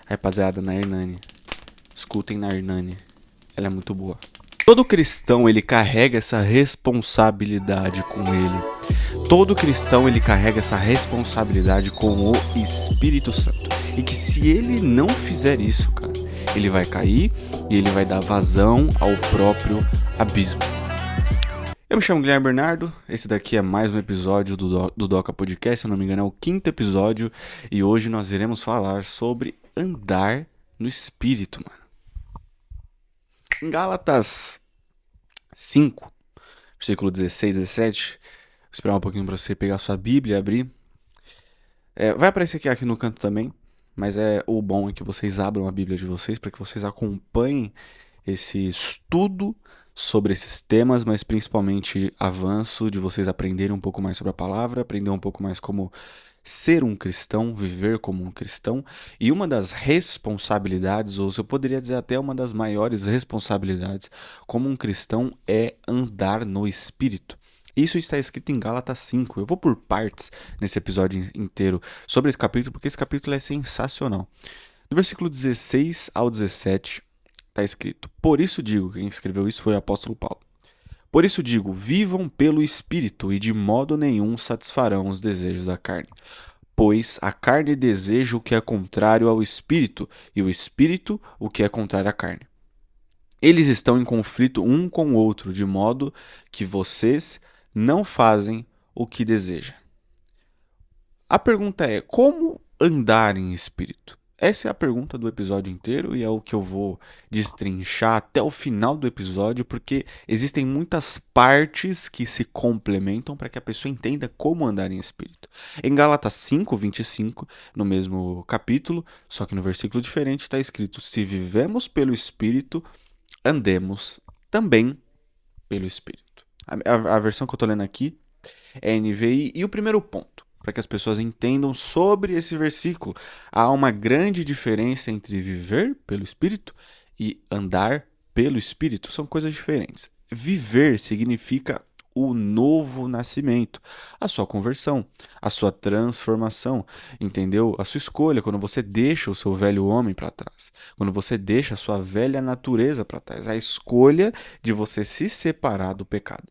Rapaziada, na Hernani. Escutem na Hernani. Ela é muito boa. Todo cristão, ele carrega essa responsabilidade com ele. Todo cristão, ele carrega essa responsabilidade com o Espírito Santo. E que se ele não fizer isso, cara, ele vai cair e ele vai dar vazão ao próprio abismo. Eu me chamo Guilherme Bernardo, esse daqui é mais um episódio do Doca Podcast, se eu não me engano é o 5º episódio, e hoje nós iremos falar sobre andar no Espírito, mano. Em Gálatas 5, versículo 16, 17, vou esperar um pouquinho para você pegar sua Bíblia e abrir. Vai aparecer aqui no canto também, mas o bom é que vocês abram a Bíblia de vocês para que vocês acompanhem esse estudo sobre esses temas, mas principalmente avanço de vocês aprenderem um pouco mais sobre a palavra, aprender um pouco mais como ser um cristão, viver como um cristão. E uma das responsabilidades, ou eu poderia dizer até uma das maiores responsabilidades como um cristão é andar no Espírito. Isso está escrito em Gálatas 5. Eu vou por partes nesse episódio inteiro sobre esse capítulo, porque esse capítulo é sensacional. Do versículo 16 ao 17, está escrito: Por isso digo, quem escreveu isso foi o apóstolo Paulo. Por isso digo, vivam pelo Espírito e de modo nenhum satisfarão os desejos da carne. Pois a carne deseja o que é contrário ao Espírito, e o Espírito o que é contrário à carne. Eles estão em conflito um com o outro, de modo que vocês não fazem o que desejam. A pergunta é, como andar em Espírito? Essa é a pergunta do episódio inteiro e é o que eu vou destrinchar até o final do episódio, porque existem muitas partes que se complementam para que a pessoa entenda como andar em espírito. Em Gálatas 5, 25, no mesmo capítulo, só que no versículo diferente, está escrito: Se vivemos pelo Espírito, andemos também pelo Espírito. A versão que eu estou lendo aqui é NVI, e o primeiro ponto, para que as pessoas entendam sobre esse versículo, há uma grande diferença entre viver pelo Espírito e andar pelo Espírito. São coisas diferentes. Viver significa o novo nascimento, a sua conversão, a sua transformação, entendeu? A sua escolha, quando você deixa o seu velho homem para trás, quando você deixa a sua velha natureza para trás, a escolha de você se separar do pecado.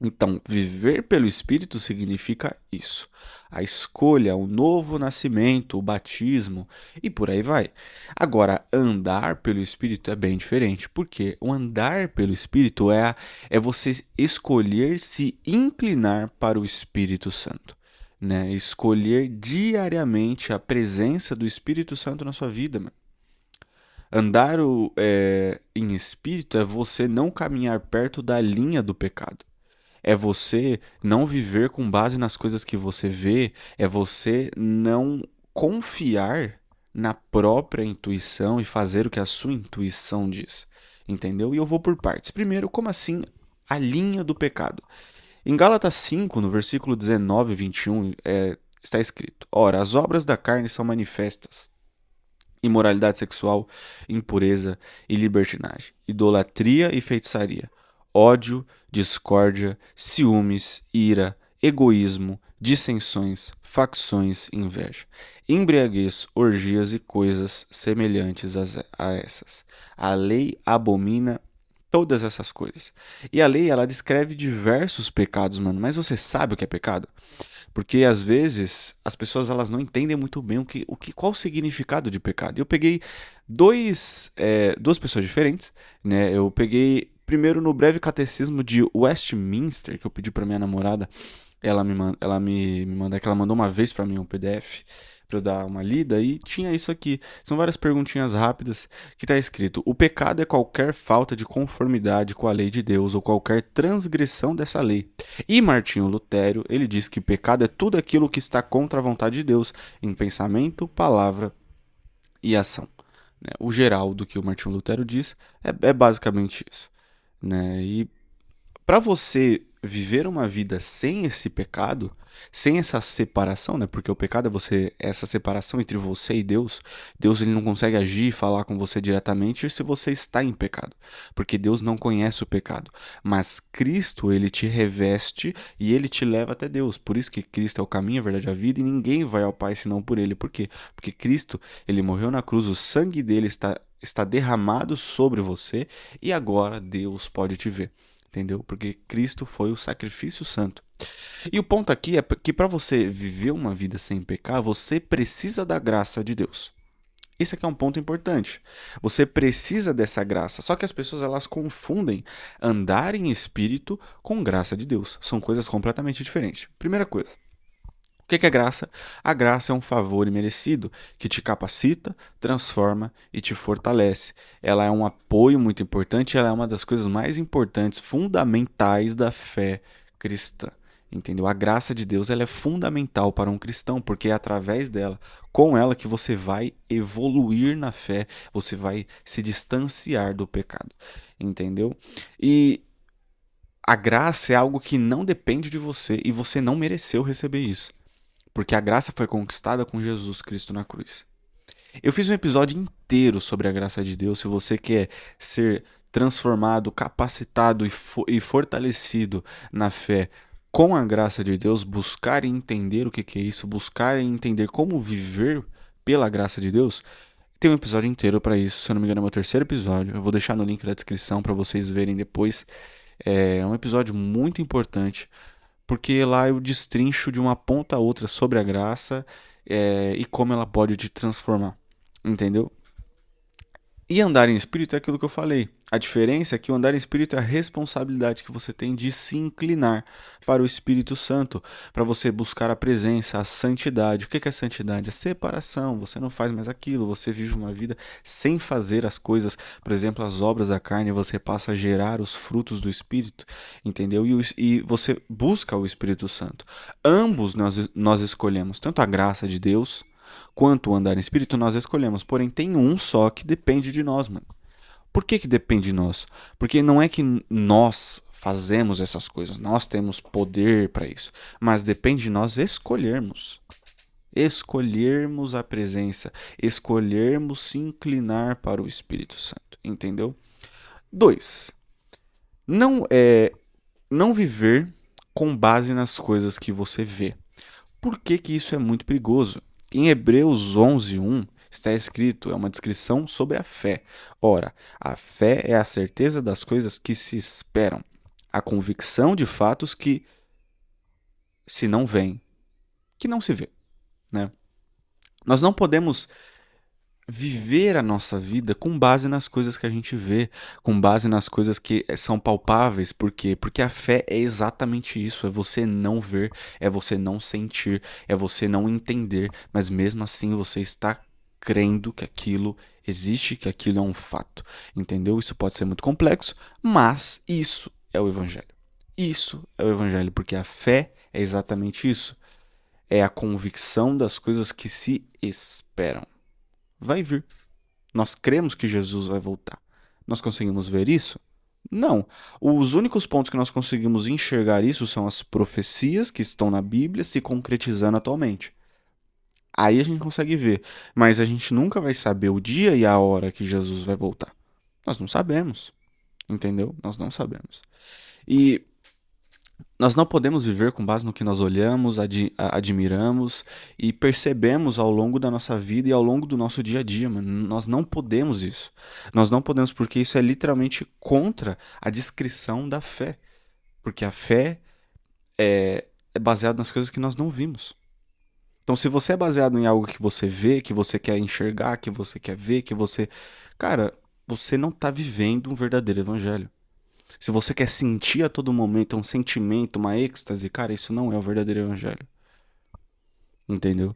Então, viver pelo Espírito significa isso. A escolha, o novo nascimento, o batismo e por aí vai. Agora, andar pelo Espírito é bem diferente, porque o andar pelo Espírito é você escolher se inclinar para o Espírito Santo. Né? Escolher diariamente a presença do Espírito Santo na sua vida. Mano. Andar em Espírito é você não caminhar perto da linha do pecado. É você não viver com base nas coisas que você vê, é você não confiar na própria intuição e fazer o que a sua intuição diz, entendeu? E eu vou por partes. Primeiro, como assim a linha do pecado? Em Gálatas 5, no versículo 19 e 21, está escrito: Ora, as obras da carne são manifestas: imoralidade sexual, impureza e libertinagem, idolatria e feitiçaria, ódio, discórdia, ciúmes, ira, egoísmo, dissensões, facções, inveja, embriaguez, orgias e coisas semelhantes a essas. A lei abomina todas essas coisas. E a lei, ela descreve diversos pecados, mano, mas você sabe o que é pecado? Porque às vezes as pessoas elas não entendem muito bem qual o significado de pecado. Eu peguei duas pessoas diferentes, né? Eu peguei primeiro no breve catecismo de Westminster, que eu pedi para minha namorada, ela me mandou, que ela mandou uma vez para mim um PDF para eu dar uma lida, e tinha isso aqui. São várias perguntinhas rápidas que está escrito: o pecado é qualquer falta de conformidade com a lei de Deus ou qualquer transgressão dessa lei. E Martinho Lutero, ele diz que pecado é tudo aquilo que está contra a vontade de Deus em pensamento, palavra e ação. O geral do que o Martinho Lutero diz é basicamente isso. Né? E para você viver uma vida sem esse pecado, sem essa separação, né? Porque o pecado é essa separação entre você e Deus. Deus ele não consegue agir e falar com você diretamente se você está em pecado, porque Deus não conhece o pecado. Mas Cristo, ele te reveste e ele te leva até Deus. Por isso que Cristo é o caminho, a verdade e a vida, e ninguém vai ao Pai senão por ele. Por quê? Porque Cristo, ele morreu na cruz, o sangue dele está derramado sobre você e agora Deus pode te ver. Entendeu? Porque Cristo foi o sacrifício santo. E o ponto aqui é que para você viver uma vida sem pecar, você precisa da graça de Deus. Isso aqui é um ponto importante. Você precisa dessa graça. Só que as pessoas elas confundem andar em espírito com graça de Deus. São coisas completamente diferentes. Primeira coisa. O que é graça? A graça é um favor imerecido que te capacita, transforma e te fortalece. Ela é um apoio muito importante, ela é uma das coisas mais importantes, fundamentais da fé cristã. Entendeu? A graça de Deus ela é fundamental para um cristão, porque é através dela, com ela, que você vai evoluir na fé, você vai se distanciar do pecado. Entendeu? E a graça é algo que não depende de você e você não mereceu receber isso. Porque a graça foi conquistada com Jesus Cristo na cruz. Eu fiz um episódio inteiro sobre a graça de Deus. Se você quer ser transformado, capacitado e fortalecido na fé com a graça de Deus, buscar entender o que é isso, buscar entender como viver pela graça de Deus, tem um episódio inteiro para isso. Se eu não me engano, é o meu terceiro episódio. Eu vou deixar no link da descrição para vocês verem depois. É um episódio muito importante porque lá eu destrincho de uma ponta a outra sobre a graça e como ela pode te transformar, entendeu? E andar em espírito é aquilo que eu falei. A diferença é que o andar em espírito é a responsabilidade que você tem de se inclinar para o Espírito Santo, para você buscar a presença, a santidade. O que é santidade? É separação. Você não faz mais aquilo, você vive uma vida sem fazer as coisas, por exemplo, as obras da carne, você passa a gerar os frutos do Espírito, entendeu? E você busca o Espírito Santo. Ambos nós escolhemos, tanto a graça de Deus quanto o andar em espírito, nós escolhemos. Porém, tem um só que depende de nós, mano. Por que depende de nós? Porque não é que nós fazemos essas coisas, nós temos poder para isso, mas depende de nós escolhermos. Escolhermos a presença, escolhermos se inclinar para o Espírito Santo, entendeu? 2. Não viver com base nas coisas que você vê. Por que isso é muito perigoso? Em Hebreus 11:1 está escrito, é uma descrição sobre a fé. Ora, a fé é a certeza das coisas que se esperam, a convicção de fatos que se não veem, que não se vê, né? Nós não podemos viver a nossa vida com base nas coisas que a gente vê, com base nas coisas que são palpáveis. Por quê? Porque a fé é exatamente isso, é você não ver, é você não sentir, é você não entender, mas mesmo assim você está crendo que aquilo existe, que aquilo é um fato, entendeu? Isso pode ser muito complexo, mas isso é o evangelho. Isso é o evangelho, porque a fé é exatamente isso. É a convicção das coisas que se esperam. Vai vir. Nós cremos que Jesus vai voltar. Nós conseguimos ver isso? Não. Os únicos pontos que nós conseguimos enxergar isso são as profecias que estão na Bíblia se concretizando atualmente. Aí a gente consegue ver, mas a gente nunca vai saber o dia e a hora que Jesus vai voltar. Nós não sabemos, entendeu? Nós não sabemos. E nós não podemos viver com base no que nós olhamos, admiramos e percebemos ao longo da nossa vida e ao longo do nosso dia a dia, mano. Nós não podemos isso. Nós não podemos porque isso é literalmente contra a descrição da fé. Porque a fé é baseada nas coisas que nós não vimos. Então, se você é baseado em algo que você vê, que você quer enxergar, que você quer ver, que você... Cara, você não está vivendo um verdadeiro evangelho. Se você quer sentir a todo momento um sentimento, uma êxtase, cara, isso não é o verdadeiro evangelho. Entendeu?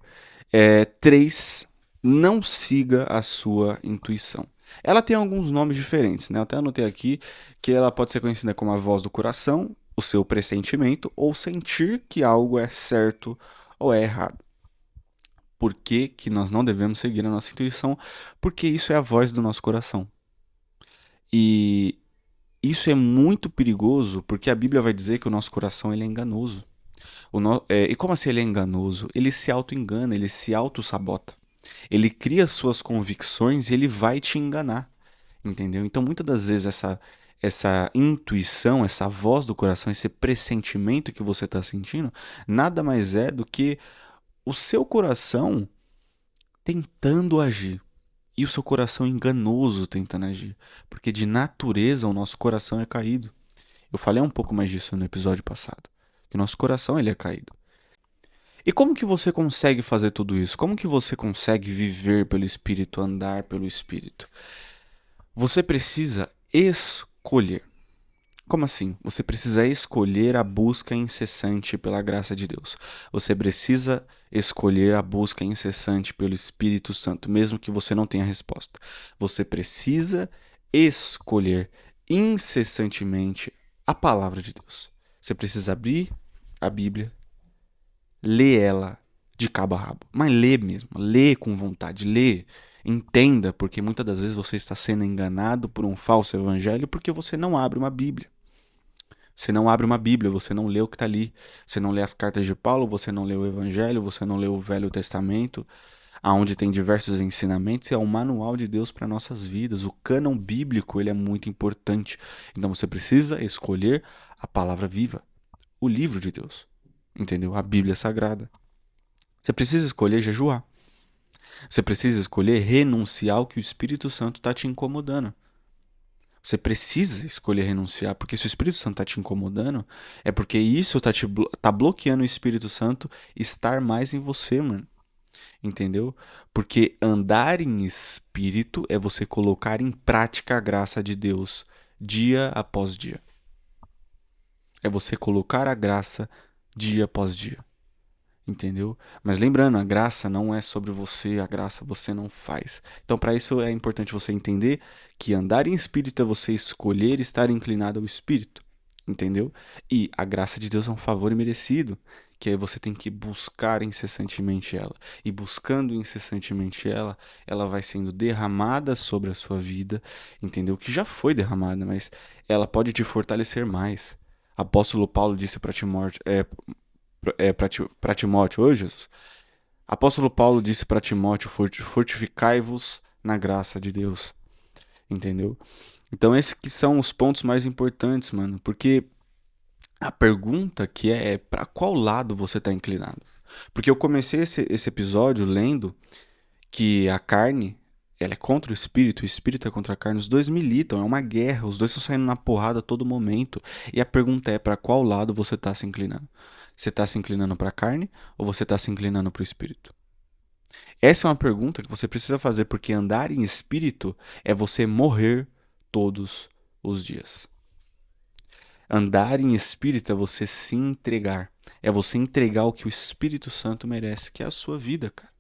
3. Não siga a sua intuição. Ela tem alguns nomes diferentes, né? Eu até anotei aqui que ela pode ser conhecida como a voz do coração, o seu pressentimento ou sentir que algo é certo ou é errado. Por que nós não devemos seguir a nossa intuição? Porque isso é a voz do nosso coração. E Isso é muito perigoso porque a Bíblia vai dizer que o nosso coração ele é enganoso. E como assim ele é enganoso? Ele se auto-engana, ele se auto-sabota. Ele cria suas convicções e ele vai te enganar, entendeu? Então, muitas das vezes, essa intuição, essa voz do coração, esse pressentimento que você está sentindo, nada mais é do que o seu coração tentando agir. E o seu coração enganoso tentando agir. Porque de natureza o nosso coração é caído. Eu falei um pouco mais disso no episódio passado. Que o nosso coração ele é caído. E como que você consegue fazer tudo isso? Como que você consegue viver pelo Espírito, andar pelo Espírito? Você precisa escolher. Como assim? Você precisa escolher a busca incessante pela graça de Deus. Você precisa escolher a busca incessante pelo Espírito Santo, mesmo que você não tenha resposta. Você precisa escolher incessantemente a palavra de Deus. Você precisa abrir a Bíblia, ler ela de cabo a rabo. Mas lê mesmo, lê com vontade, lê. Entenda, porque muitas das vezes você está sendo enganado por um falso evangelho porque você não abre uma Bíblia. Você não abre uma Bíblia, você não lê o que está ali. Você não lê as cartas de Paulo, você não lê o Evangelho, você não lê o Velho Testamento, aonde tem diversos ensinamentos. É o manual de Deus para nossas vidas. O cânon bíblico ele é muito importante. Então você precisa escolher a palavra viva, o livro de Deus. Entendeu? A Bíblia Sagrada. Você precisa escolher jejuar. Você precisa escolher renunciar ao que o Espírito Santo está te incomodando. Você precisa escolher renunciar, porque se o Espírito Santo está te incomodando, é porque isso tá bloqueando o Espírito Santo estar mais em você, mano. Entendeu? Porque andar em espírito é você colocar em prática a graça de Deus dia após dia. É você colocar a graça dia após dia. Entendeu? Mas lembrando, a graça não é sobre você, a graça você não faz. Então, para isso é importante você entender que andar em espírito é você escolher estar inclinado ao espírito. Entendeu? E a graça de Deus é um favor imerecido, que aí você tem que buscar incessantemente ela. E buscando incessantemente ela, ela vai sendo derramada sobre a sua vida, entendeu? Que já foi derramada, mas ela pode te fortalecer mais. Apóstolo Paulo disse para Timóteo, para Timóteo, ô Jesus, apóstolo Paulo disse para Timóteo, fortificai-vos na graça de Deus, entendeu? Então esses que são os pontos mais importantes, mano, porque a pergunta que é para qual lado você está inclinado? Porque eu comecei esse episódio lendo que a carne, ela é contra o espírito é contra a carne, os dois militam, é uma guerra, os dois estão saindo na porrada a todo momento. E a pergunta é para qual lado você está se inclinando? Você está se inclinando para a carne ou você está se inclinando para o espírito? Essa é uma pergunta que você precisa fazer, porque andar em espírito é você morrer todos os dias. Andar em espírito é você se entregar. É você entregar o que o Espírito Santo merece, que é a sua vida, cara.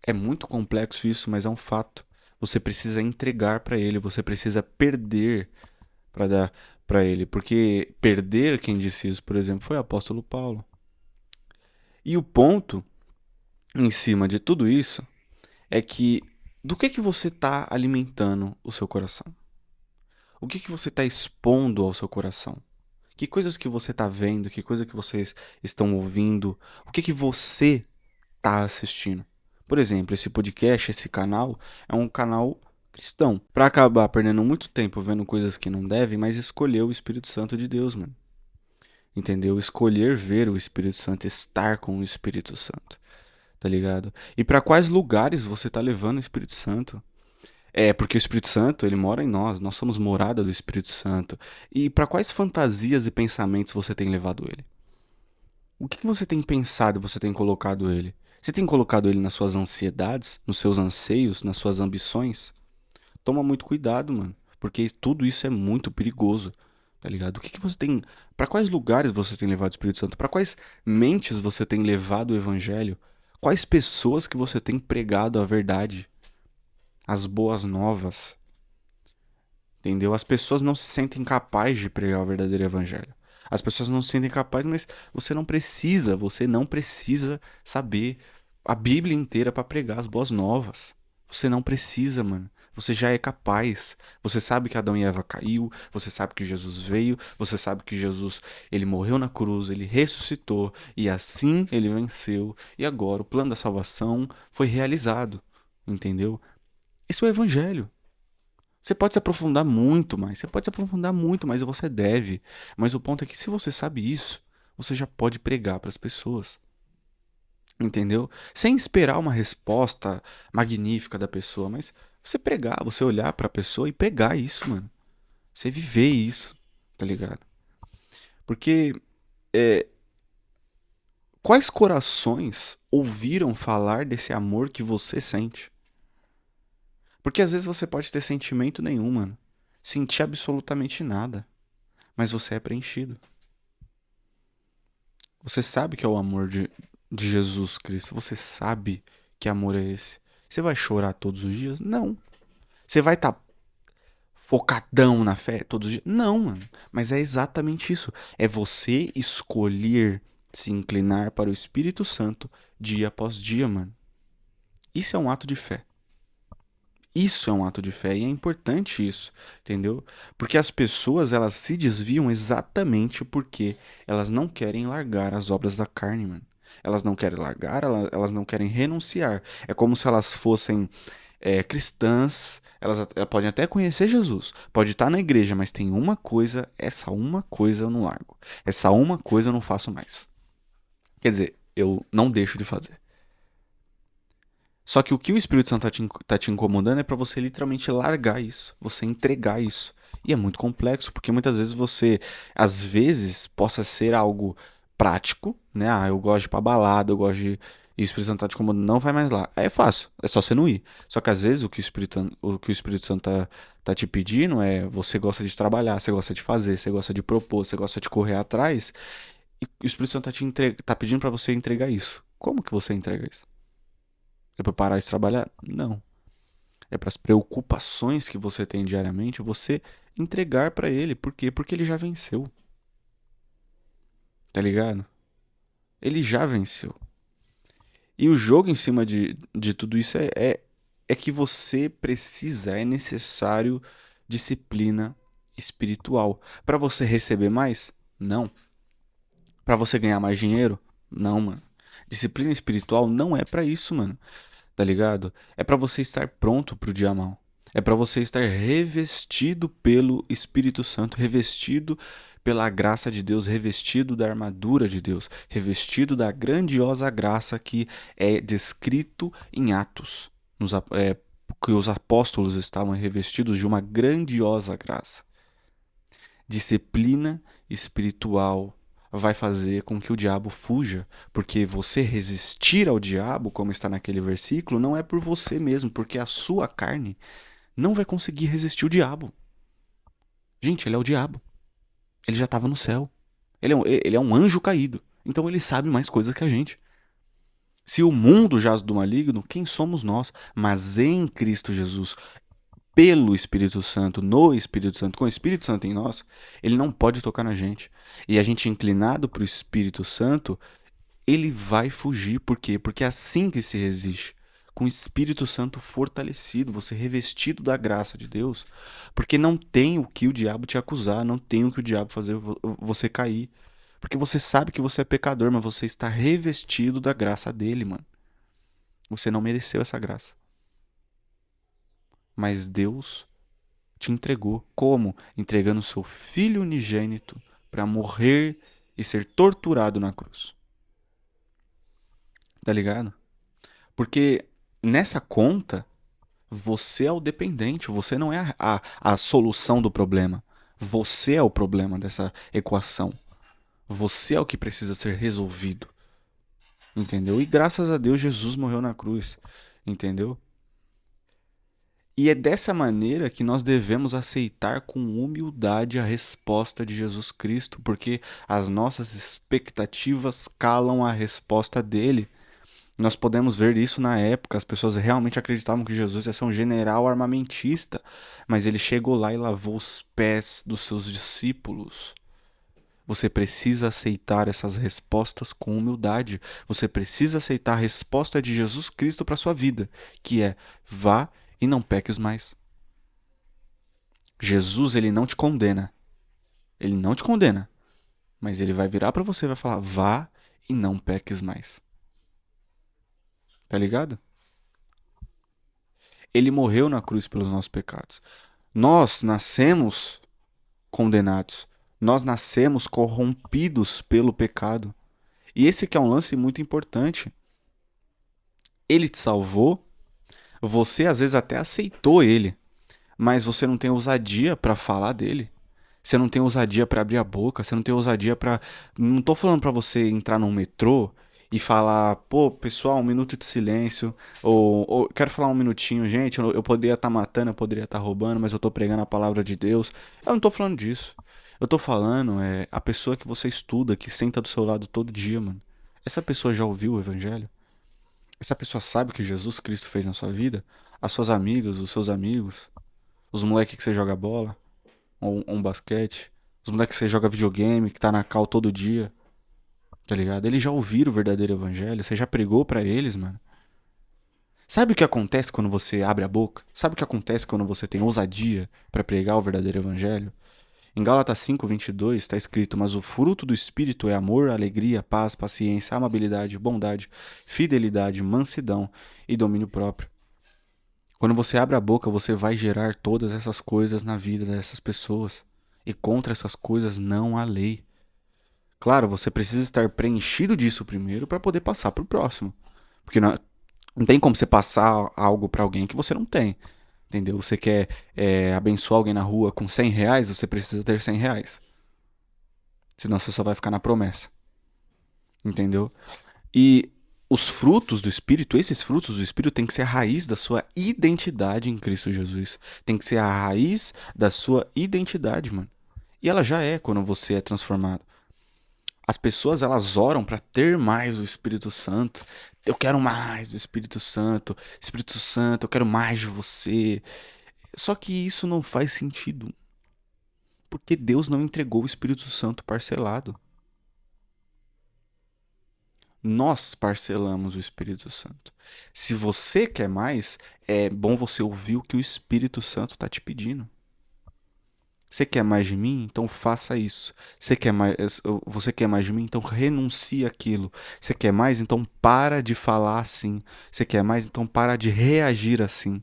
É muito complexo isso, mas é um fato. Você precisa entregar para ele, você precisa perder para dar para ele, porque perder, quem disse isso, por exemplo, foi o apóstolo Paulo. E o ponto em cima de tudo isso é que do que você está alimentando o seu coração? O que você está expondo ao seu coração? Que coisas que você está vendo? Que coisas que vocês estão ouvindo? O que você está assistindo? Por exemplo, esse podcast, esse canal, é um canal cristão. Para acabar perdendo muito tempo vendo coisas que não devem, mas escolher o Espírito Santo de Deus, mano. Entendeu? Escolher ver o Espírito Santo, estar com o Espírito Santo. Tá ligado? E para quais lugares você tá levando o Espírito Santo? É, porque o Espírito Santo, ele mora em nós somos morada do Espírito Santo. E para quais fantasias e pensamentos você tem levado ele? O que você tem pensado e você tem colocado ele? Você tem colocado ele nas suas ansiedades, nos seus anseios, nas suas ambições? Toma muito cuidado, mano, porque tudo isso é muito perigoso, tá ligado? O que você tem, para quais lugares você tem levado o Espírito Santo? Para quais mentes você tem levado o evangelho? Quais pessoas que você tem pregado a verdade? As boas novas. Entendeu? As pessoas não se sentem capazes de pregar o verdadeiro evangelho. As pessoas não se sentem capazes, mas você não precisa saber a Bíblia inteira para pregar as boas novas. Você não precisa, mano. Você já é capaz. Você sabe que Adão e Eva caiu, você sabe que Jesus veio, você sabe que Jesus, ele morreu na cruz, ele ressuscitou e assim ele venceu. E agora o plano da salvação foi realizado, entendeu? Isso é o evangelho. Você pode se aprofundar muito mais, você pode se aprofundar muito mais e você deve. Mas o ponto é que se você sabe isso, você já pode pregar para as pessoas. Entendeu? Sem esperar uma resposta magnífica da pessoa, mas você pregar, você olhar pra pessoa e pregar isso, mano. Você viver isso, tá ligado? Porque quais corações ouviram falar desse amor que você sente? Porque às vezes você pode ter sentimento nenhum, mano. Sentir absolutamente nada, mas você é preenchido. Você sabe que é o amor de Jesus Cristo. Você sabe que amor é esse. Você vai chorar todos os dias? Não. Você vai estar focadão na fé todos os dias? Não, mano. Mas é exatamente isso. É você escolher se inclinar para o Espírito Santo dia após dia, mano. Isso é um ato de fé. Isso é um ato de fé e é importante isso, entendeu? Porque as pessoas, elas se desviam exatamente porque elas não querem largar as obras da carne, mano. Elas não querem largar, elas não querem renunciar. É como se elas fossem cristãs, elas podem até conhecer Jesus, pode estar na igreja, mas tem uma coisa, essa uma coisa eu não largo. Essa uma coisa eu não faço mais. Quer dizer, eu não deixo de fazer. Só que o que o Espírito Santo tá te incomodando é pra você literalmente largar isso, você entregar isso. E é muito complexo, porque muitas vezes você, às vezes, possa ser algo prático, né? Ah, eu gosto de ir pra balada, eu gosto de. E o Espírito Santo tá te incomodando, não vai mais lá. Aí é fácil, é só você não ir. Só que às vezes o que o Espírito Santo tá te pedindo é você gosta de trabalhar, você gosta de fazer, você gosta de propor, você gosta de correr atrás. E o Espírito Santo tá pedindo pra você entregar isso. Como que você entrega isso? É pra parar de trabalhar? Não. É para as preocupações que você tem diariamente, você entregar pra ele. Por quê? Porque ele já venceu. Tá ligado? Ele já venceu. E o jogo em cima de tudo isso é que você precisa, é necessário disciplina espiritual. Pra você receber mais? Não. Pra você ganhar mais dinheiro? Não, mano. Disciplina espiritual não é pra isso, mano. Tá ligado? É pra você estar pronto pro dia mal. É pra você estar revestido pelo Espírito Santo, revestido pela graça de Deus, revestido da armadura de Deus, revestido da grandiosa graça que é descrito em Atos, que os apóstolos estavam revestidos de uma grandiosa graça. Disciplina espiritual vai fazer com que o diabo fuja, porque você resistir ao diabo, como está naquele versículo, não é por você mesmo, porque a sua carne não vai conseguir resistir o diabo. Gente, ele é o diabo. Ele já estava no céu. Ele é um anjo caído. Então ele sabe mais coisas que a gente. Se o mundo jaz do maligno, quem somos nós? Mas em Cristo Jesus, pelo Espírito Santo, no Espírito Santo, com o Espírito Santo em nós, ele não pode tocar na gente. E a gente inclinado para o Espírito Santo, ele vai fugir. Por quê? Porque é assim que se resiste. Com o Espírito Santo fortalecido, você revestido da graça de Deus, porque não tem o que o diabo te acusar, não tem o que o diabo fazer você cair. Porque você sabe que você é pecador, mas você está revestido da graça dele, mano. Você não mereceu essa graça. Mas Deus te entregou. Como? Entregando seu filho unigênito para morrer e ser torturado na cruz. Tá ligado? Porque nessa conta, você é o dependente, você não é a solução do problema. Você é o problema dessa equação. Você é o que precisa ser resolvido. Entendeu? E graças a Deus Jesus morreu na cruz. Entendeu? E é dessa maneira que nós devemos aceitar com humildade a resposta de Jesus Cristo, porque as nossas expectativas calam a resposta dele. Nós podemos ver isso na época, as pessoas realmente acreditavam que Jesus ia ser um general armamentista, mas ele chegou lá e lavou os pés dos seus discípulos. Você precisa aceitar essas respostas com humildade. Você precisa aceitar a resposta de Jesus Cristo para sua vida, que é: vá e não peques mais. Jesus, ele não te condena. Ele não te condena. Mas ele vai virar pra você e vai falar: vá e não peques mais. Tá ligado? Ele morreu na cruz pelos nossos pecados. Nós nascemos condenados. Nós nascemos corrompidos pelo pecado. E esse que é um lance muito importante. Ele te salvou, você às vezes até aceitou ele, mas você não tem ousadia pra falar dele. Você não tem ousadia pra abrir a boca, você não tem ousadia pra. Não tô falando pra você entrar num metrô e falar, pô, pessoal, um minuto de silêncio, ou quero falar um minutinho, gente, eu poderia estar matando, eu poderia estar roubando, mas eu tô pregando a palavra de Deus. Eu não tô falando disso. Eu tô falando a pessoa que você estuda, que senta do seu lado todo dia, mano. Essa pessoa já ouviu o evangelho? Essa pessoa sabe o que Jesus Cristo fez na sua vida? As suas amigas, os seus amigos, os moleques que você joga bola, ou um basquete, os moleques que você joga videogame, que tá na cal todo dia, tá ligado? Eles já ouviram o verdadeiro evangelho, você já pregou pra eles, mano. Sabe o que acontece quando você abre a boca? Sabe o que acontece quando você tem ousadia pra pregar o verdadeiro evangelho? Em Gálatas 5:22 está escrito: mas o fruto do Espírito é amor, alegria, paz, paciência, amabilidade, bondade, fidelidade, mansidão e domínio próprio. Quando você abre a boca, você vai gerar todas essas coisas na vida dessas pessoas. E contra essas coisas não há lei. Claro, você precisa estar preenchido disso primeiro para poder passar para o próximo. Porque não tem como você passar algo para alguém que você não tem. Entendeu? Você quer abençoar alguém na rua com R$ 100, você precisa ter R$ 100. Senão você só vai ficar na promessa. Entendeu? E os frutos do Espírito, esses frutos do Espírito tem que ser a raiz da sua identidade em Cristo Jesus. Tem que ser a raiz da sua identidade, mano. E ela já é quando você é transformado. As pessoas, elas oram para ter mais do Espírito Santo. Eu quero mais do Espírito Santo. Espírito Santo, eu quero mais de você. Só que isso não faz sentido. Porque Deus não entregou o Espírito Santo parcelado. Nós parcelamos o Espírito Santo. Se você quer mais, é bom você ouvir o que o Espírito Santo está te pedindo. Você quer mais de mim? Então faça isso. Você quer mais de mim? Então renuncie aquilo. Você quer mais? Então para de falar assim. Você quer mais? Então para de reagir assim.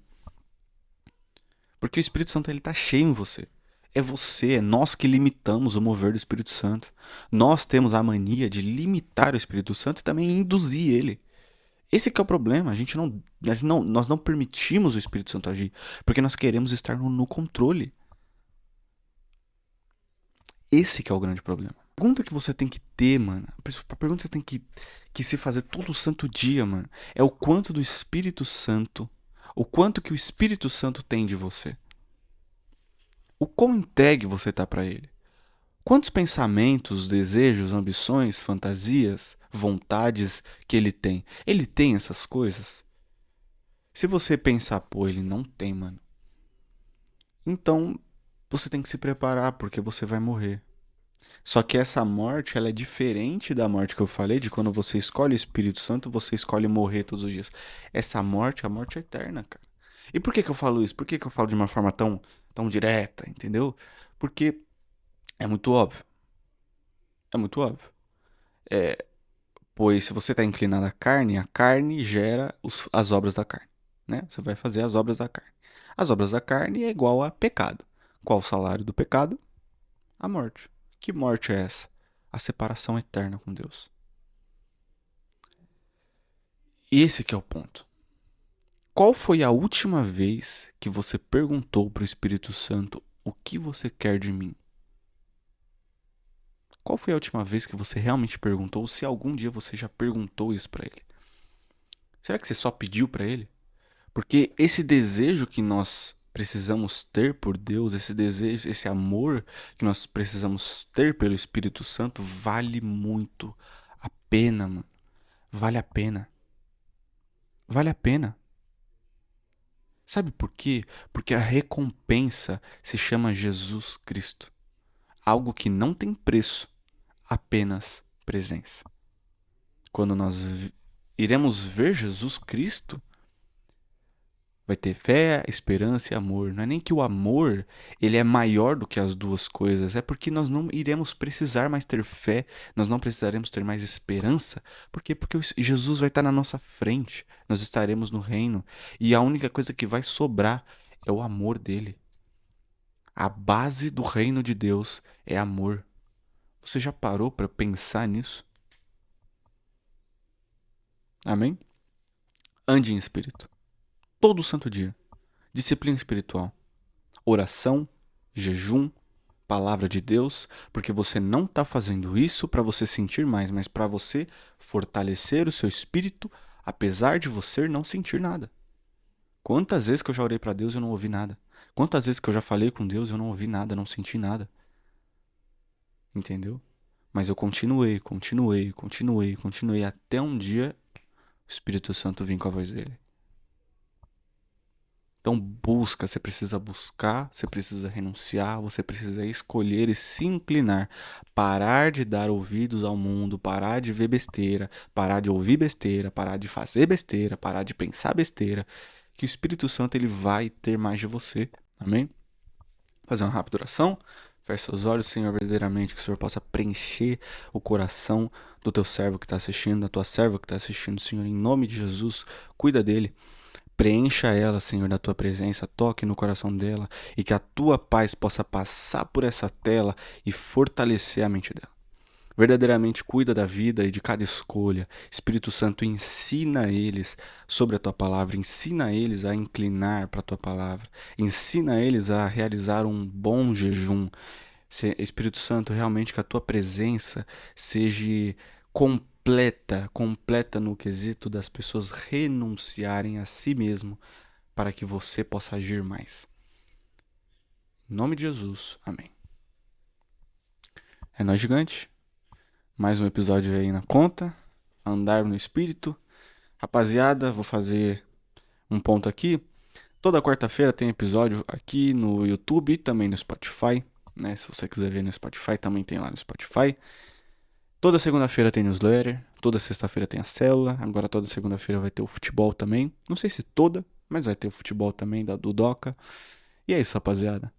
Porque o Espírito Santo ele tá cheio em você. É nós que limitamos o mover do Espírito Santo. Nós temos a mania de limitar o Espírito Santo e também induzir ele. Esse que é o problema. Nós não permitimos o Espírito Santo agir, porque nós queremos estar no controle. Esse que é o grande problema. A pergunta que você tem que ter, mano, a pergunta que você tem que se fazer todo santo dia, mano, é o quanto do Espírito Santo, o quanto que o Espírito Santo tem de você. O quão entregue você tá pra ele. Quantos pensamentos, desejos, ambições, fantasias, vontades que ele tem? Ele tem essas coisas? Se você pensar, pô, ele não tem, mano. Então, você tem que se preparar, porque você vai morrer. Só que essa morte, ela é diferente da morte que eu falei, de quando você escolhe o Espírito Santo, você escolhe morrer todos os dias. Essa morte, a morte é eterna, cara. E por que que eu falo isso? Por que que eu falo de uma forma tão direta, entendeu? Porque é muito óbvio. É muito óbvio. Pois se você está inclinado à carne, a carne gera as obras da carne, né? Você vai fazer as obras da carne. As obras da carne é igual a pecado. Qual o salário do pecado? A morte. Que morte é essa? A separação eterna com Deus. Esse que é o ponto. Qual foi a última vez que você perguntou para o Espírito Santo o que você quer de mim? Qual foi a última vez que você realmente perguntou? Ou se algum dia você já perguntou isso para ele? Será que você só pediu para ele? Porque esse desejo que nós precisamos ter por Deus, esse desejo, esse amor que nós precisamos ter pelo Espírito Santo, vale muito a pena, mano. Vale a pena. Vale a pena. Sabe por quê? Porque a recompensa se chama Jesus Cristo. Algo que não tem preço, apenas presença. Quando nós iremos ver Jesus Cristo, Vai ter fé, esperança e amor. Não é nem que o amor ele é maior do que as duas coisas. É porque nós não iremos precisar mais ter fé. Nós não precisaremos ter mais esperança. Por quê? Porque Jesus vai estar na nossa frente. Nós estaremos no reino. E a única coisa que vai sobrar é o amor dele. A base do reino de Deus é amor. Você já parou para pensar nisso? Amém? Ande em espírito. Todo santo dia. Disciplina espiritual. Oração, jejum, palavra de Deus, porque você não está fazendo isso para você sentir mais, mas para você fortalecer o seu espírito, apesar de você não sentir nada. Quantas vezes que eu já orei para Deus e eu não ouvi nada? Quantas vezes que eu já falei com Deus e eu não ouvi nada, não senti nada? Entendeu? Mas eu continuei até um dia o Espírito Santo vir com a voz dele. Então busca, você precisa buscar, você precisa renunciar, você precisa escolher e se inclinar. Parar de dar ouvidos ao mundo, parar de ver besteira, parar de ouvir besteira, parar de fazer besteira, parar de pensar besteira. Que o Espírito Santo ele vai ter mais de você. Amém? Fazer uma rápida oração. Feche seus olhos, Senhor, verdadeiramente que o Senhor possa preencher o coração do teu servo que está assistindo, da tua serva que está assistindo, Senhor, em nome de Jesus, cuida dele. Preencha ela, Senhor, da tua presença, toque no coração dela e que a tua paz possa passar por essa tela e fortalecer a mente dela. Verdadeiramente cuida da vida e de cada escolha. Espírito Santo, ensina eles sobre a tua palavra, ensina eles a inclinar para a tua palavra, ensina eles a realizar um bom jejum. Espírito Santo, realmente que a tua presença seja completa no quesito das pessoas renunciarem a si mesmo para que você possa agir mais. Em nome de Jesus, amém. É nóis, gigante. Mais um episódio aí na conta. Andar no espírito. Rapaziada, vou fazer um ponto aqui. Toda quarta-feira tem episódio aqui no YouTube e também no Spotify. Né? Se você quiser ver no Spotify, também tem lá no Spotify. Toda segunda-feira tem newsletter, toda sexta-feira tem a célula, agora toda segunda-feira vai ter o futebol também. Não sei se toda, mas vai ter o futebol também do Doca. E é isso, rapaziada.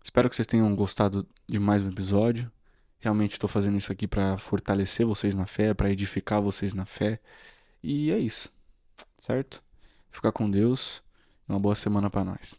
Espero que vocês tenham gostado de mais um episódio. Realmente estou fazendo isso aqui para fortalecer vocês na fé, para edificar vocês na fé. E é isso, certo? Ficar com Deus e uma boa semana para nós.